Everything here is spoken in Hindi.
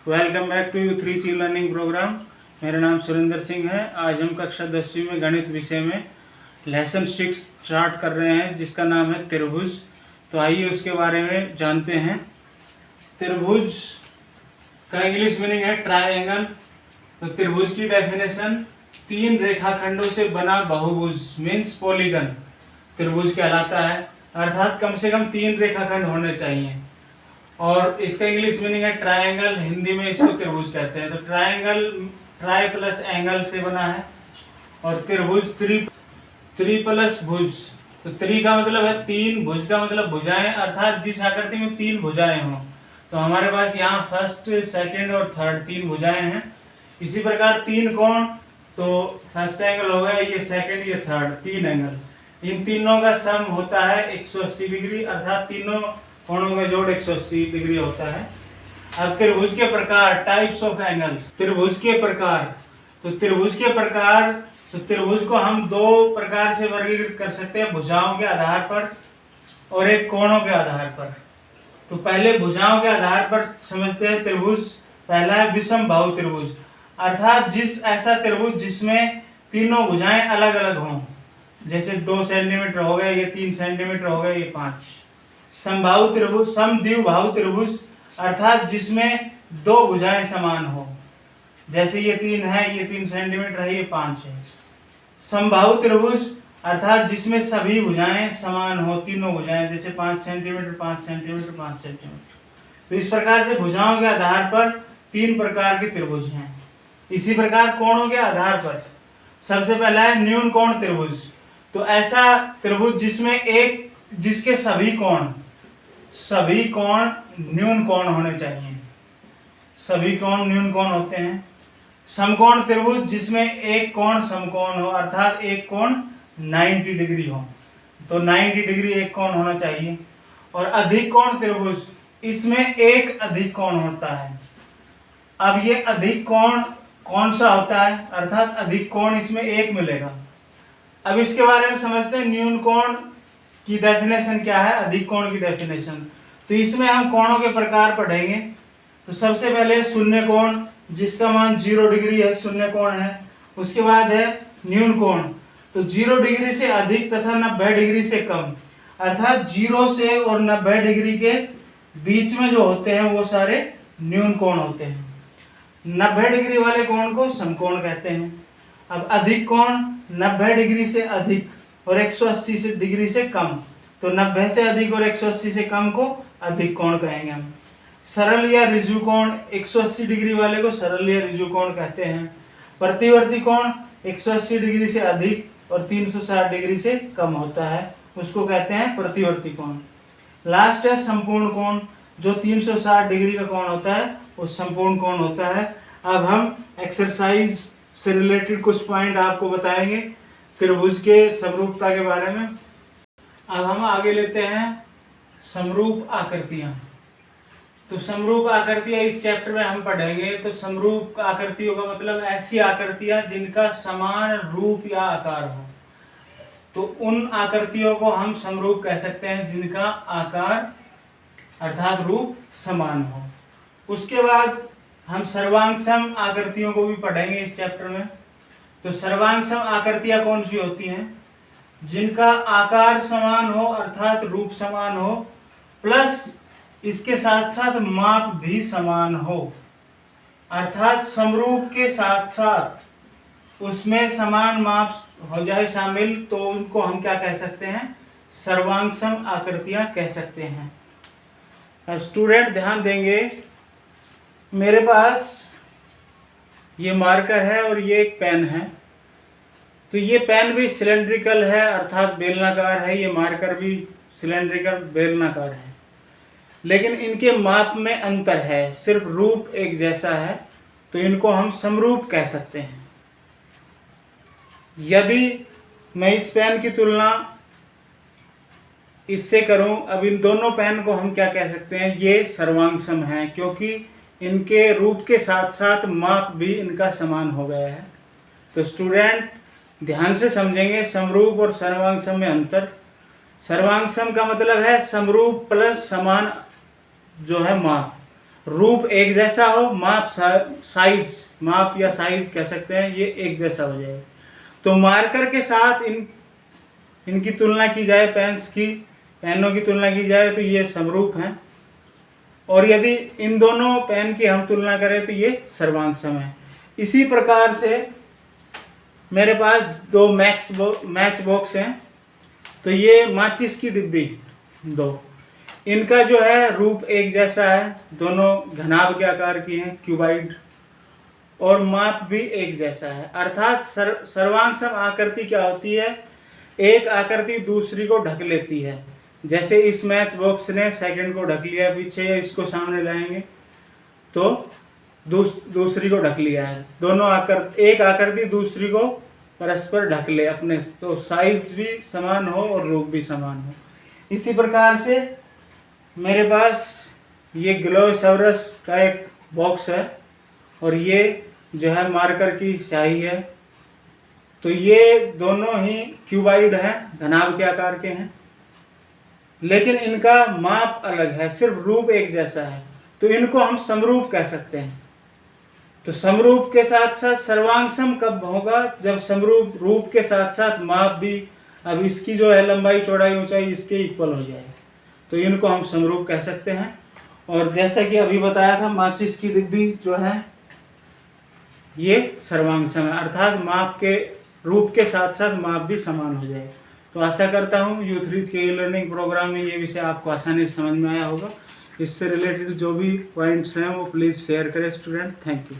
Welcome back to you 3C learning program. मेरा नाम सुरेंद्र सिंह है। आज हम कक्षा 10वीं में गणित विषय में लेसन 6 स्टार्ट कर रहे हैं, जिसका नाम है त्रिभुज। तो आइए उसके बारे में जानते हैं। त्रिभुज का इंग्लिश मीनिंग है ट्रायंगल। तो त्रिभुज की डेफिनेशन, तीन रेखाखंडों से बना बहुभुज मीन्स पॉलीगन त्रिभुज कहलाता है। अर्थात कम से कम तीन रेखाखंड होने चाहिए। और इसका इंग्लिश मीनिंग है ट्रायंगल, हिंदी में इसको त्रिभुज कहते हैं। तो ट्रायंगल ट्राई प्लस एंगल से बना है, और त्रिभुज त्रि प्लस भुज। तो त्रि का मतलब है तीन, भुज का मतलब भुजाएं, अर्थात जिस आकृति में तीन भुजाएं हों। तो हमारे पास यहाँ फर्स्ट, सेकंड और थर्ड तीन भुजाएं हैं। इसी प्रकार तीन कोण, तो फर्स्ट एंगल हो गया, ये सेकंड, ये थर्ड, तीन एंगल। इन तीनों का सम होता है 180 डिग्री, अर्थात तीनों कोणों का जोड़ 180 डिग्री होता है। अब त्रिभुज के प्रकार, टाइप्स ऑफ एंगल्स। त्रिभुज के प्रकार, तो त्रिभुज को हम दो प्रकार से वर्गीकृत कर सकते हैं, भुजाओं के आधार पर और एक कोणों के आधार पर। तो पहले भुजाओं के आधार पर समझते हैं त्रिभुज। पहला है विषम बाहु त्रिभुज, अर्थात ऐसा त्रिभुज जिसमें तीनों भुजाएं अलग अलग हों। जैसे 2 सेंटीमीटर हो गए, ये 3 सेंटीमीटर हो गए, ये 5। समबाहु त्रिभुज, समद्विबाहु त्रिभुज, अर्थात जिसमें दो भुजाएं समान हो। जैसे ये 3 है, ये 3 सेंटीमीटर है, ये 5 है। समबाहु त्रिभुज, अर्थात जिसमें सभी भुजाएं समान हो, तीनों भुजाएं, जैसे 5 सेंटीमीटर, 5 सेंटीमीटर, 5 सेंटीमीटर। तो इस प्रकार से भुजाओं के आधार पर तीन प्रकार के त्रिभुज हैं। इसी प्रकार कोणों के आधार पर सबसे पहला है न्यून कोण त्रिभुज। तो ऐसा त्रिभुज जिसके सभी कोण न्यून कोण होने चाहिए। सभी कोण न्यून कोण होते हैं। समकोण त्रिभुज, जिसमें एक कोण समकोण हो, अर्थात एक कोण 90 डिग्री हो। तो 90 डिग्री एक कोण होना चाहिए। और अधिक कोण त्रिभुज, इसमें एक अधिक कोण होता है। अब ये अधिक कोण कौन सा होता है, अर्थात अधिक कोण इसमें एक मिलेगा। अब इसके बारे में समझते हैं। न्यून कोण की डेफिनेशन क्या है, अधिक कोण की डेफिनेशन। तो इसमें हम कोणों के प्रकार पढ़ेंगे। तो सबसे पहले शून्य कोण, जिसका मान 0 डिग्री है, शून्य कोण है। उसके बाद है न्यून कोण, तो 0 डिग्री से अधिक तथा 90 डिग्री से कम, अर्थात 0 से और 90 डिग्री के बीच में जो होते हैं वो सारे न्यून कोण होते हैं। 90 डिग्री वाले कोण को समकोण कहते हैं। अब अधिक कोण 90 डिग्री से अधिक और 180 डिग्री से कम, तो 90 से अधिक और 180 से कम को अधिक कोण कहेंगे हम। सरल या ऋजु कोण, 180 डिग्री वाले को सरल या ऋजु कोण कहते हैं। प्रतिवर्ती कोण 180 डिग्री से अधिक और 360 डिग्री से कम होता है, उसको कहते हैं प्रतिवर्ती कोण। लास्ट है संपूर्ण कोण, जो 360 डिग्री का कोण होता है वो संपूर्ण कोण होता है। अब हम एक्सरसाइज से रिलेटेड कुछ पॉइंट आपको बताएंगे त्रिभुज के समरूपता के बारे में। अब हम आगे लेते हैं समरूप आकृतियां। तो समरूप आकृतियां इस चैप्टर में हम पढ़ेंगे। तो समरूप आकृतियों का मतलब ऐसी आकृतियां जिनका समान रूप या आकार हो। तो उन आकृतियों को हम समरूप कह सकते हैं जिनका आकार अर्थात रूप समान हो। उसके बाद हम सर्वांग सम आकृतियों को भी पढ़ेंगे इस चैप्टर में। तो सर्वांग सम आकृतियां कौन सी होती हैं, जिनका आकार समान हो अर्थात रूप समान हो, प्लस इसके साथ साथ माप भी समान हो। अर्थात समरूप के साथ साथ उसमें समान माप हो जाए शामिल, तो उनको हम क्या कह सकते हैं, सर्वांग सम आकृतियां कह सकते हैं। अब स्टूडेंट ध्यान देंगे, मेरे पास ये मार्कर है और ये एक पेन है। तो ये पेन भी सिलेंड्रिकल है अर्थात बेलनाकार है, ये मार्कर भी सिलेंड्रिकल बेलनाकार है, लेकिन इनके माप में अंतर है, सिर्फ रूप एक जैसा है। तो इनको हम समरूप कह सकते हैं। यदि मैं इस पेन की तुलना इससे करूं, अब इन दोनों पेन को हम क्या कह सकते हैं, ये सर्वांग सम है, क्योंकि इनके रूप के साथ साथ माप भी इनका समान हो गया है। तो स्टूडेंट ध्यान से समझेंगे समरूप और सर्वांग सम में अंतर। सर्वांग सम का मतलब है समरूप प्लस समान जो है माप, रूप एक जैसा हो, माप साइज, माप या साइज कह सकते हैं, ये एक जैसा हो जाए। तो मार्कर के साथ इनकी तुलना की जाए, पेनों की तुलना की जाए तो ये समरूप हैं, और यदि इन दोनों पेन की हम तुलना करें तो ये सर्वांग सम है। इसी प्रकार से मेरे पास दो मैच बॉक्स हैं। तो ये माचिस की डिब्बी दो, इनका जो है रूप एक जैसा है, दोनों घनाभ के आकार की हैं, क्यूबाइड, और माप भी एक जैसा है। अर्थात सर्वांग सम आकृति क्या होती है, एक आकृति दूसरी को ढक लेती है। जैसे इस मैच बॉक्स ने सेकंड को ढक लिया पीछे, या इसको सामने लाएंगे तो दूसरी को ढक लिया है। दोनों एक आकृति दूसरी को परस्पर ढक ले अपने, तो साइज भी समान हो और रूप भी समान हो। इसी प्रकार से मेरे पास ये ग्लोसोरस का एक बॉक्स है, और ये जो है मार्कर की स्याही है। तो ये दोनों ही क्यूबाइड हैं, घनाभ के आकार के हैं, लेकिन इनका माप अलग है, सिर्फ रूप एक जैसा है। तो इनको हम समरूप कह सकते हैं। तो समरूप के साथ साथ सर्वांग सम कब होगा, जब समरूप रूप के साथ साथ माप भी, अब इसकी जो है लंबाई चौड़ाई ऊंचाई इसके इक्वल हो जाए, तो इनको हम समरूप कह सकते हैं। और जैसा कि अभी बताया था, माचिस की डिब्बी जो है ये सर्वांग सम है, अर्थात माप के रूप के साथ साथ माप भी समान हो जाए। तो आशा करता हूँ U3 के लर्निंग प्रोग्राम में ये विषय आपको आसानी से समझ में आया होगा। इससे रिलेटेड जो भी पॉइंट्स हैं वो प्लीज़ शेयर करें स्टूडेंट। Thank you.